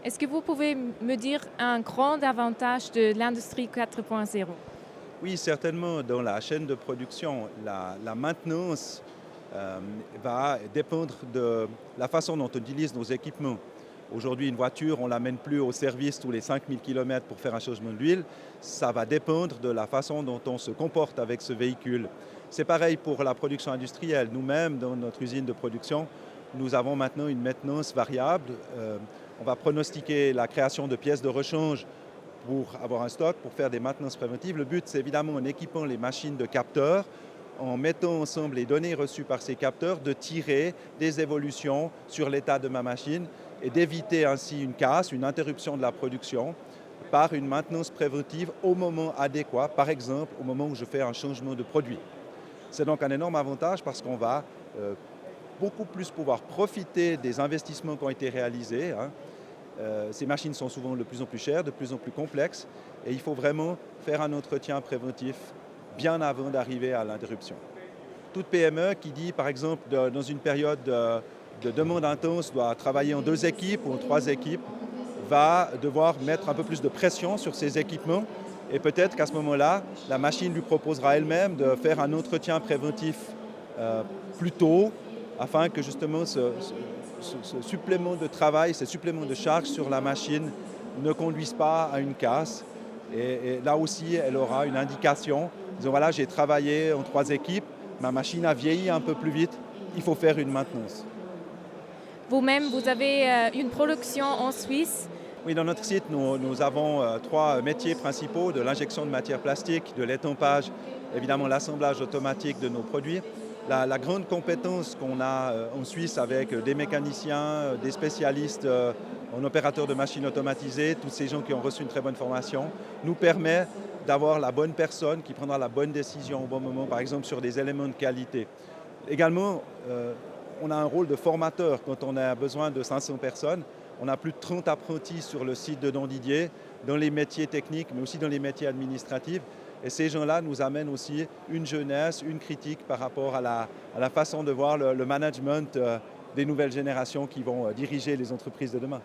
Est-ce que vous pouvez me dire un grand avantage de l'industrie 4.0? Oui, certainement, dans la chaîne de production, la maintenance va dépendre de la façon dont on utilise nos équipements. Aujourd'hui, une voiture, on ne l'amène plus au service tous les 5000 km pour faire un changement d'huile. Ça va dépendre de la façon dont on se comporte avec ce véhicule. C'est pareil pour la production industrielle. Nous-mêmes, dans notre usine de production, nous avons maintenant une maintenance variable. On va pronostiquer la création de pièces de rechange pour avoir un stock, pour faire des maintenances préventives. Le but, c'est évidemment en équipant les machines de capteurs, en mettant ensemble les données reçues par ces capteurs, de tirer des évolutions sur l'état de ma machine et d'éviter ainsi une casse, une interruption de la production par une maintenance préventive au moment adéquat, par exemple au moment où je fais un changement de produit. C'est donc un énorme avantage parce qu'on va beaucoup plus pouvoir profiter des investissements qui ont été réalisés. Ces machines sont souvent de plus en plus chères, de plus en plus complexes, et il faut vraiment faire un entretien préventif bien avant d'arriver à l'interruption. Toute PME qui dit, par exemple, dans une période de demande intense, doit travailler en 2 équipes ou en 3 équipes, va devoir mettre un peu plus de pression sur ses équipements, et peut-être qu'à ce moment-là, la machine lui proposera elle-même de faire un entretien préventif plus tôt, afin que justement ce supplément de travail, ce supplément de charge sur la machine ne conduise pas à une casse. Et là aussi, elle aura une indication, disant voilà, j'ai travaillé en 3 équipes, ma machine a vieilli un peu plus vite, il faut faire une maintenance. Vous-même, vous avez une production en Suisse. Oui, dans notre site, nous avons 3 métiers principaux, de l'injection de matière plastique, de l'étampage, évidemment l'assemblage automatique de nos produits. La grande compétence qu'on a en Suisse avec des mécaniciens, des spécialistes en opérateurs de machines automatisées, tous ces gens qui ont reçu une très bonne formation, nous permet d'avoir la bonne personne qui prendra la bonne décision au bon moment, par exemple sur des éléments de qualité. Également, on a un rôle de formateur quand on a besoin de 500 personnes. On a plus de 30 apprentis sur le site de Don Didier, dans les métiers techniques, mais aussi dans les métiers administratifs. Et ces gens-là nous amènent aussi une jeunesse, une critique par rapport à la façon de voir le management des nouvelles générations qui vont diriger les entreprises de demain.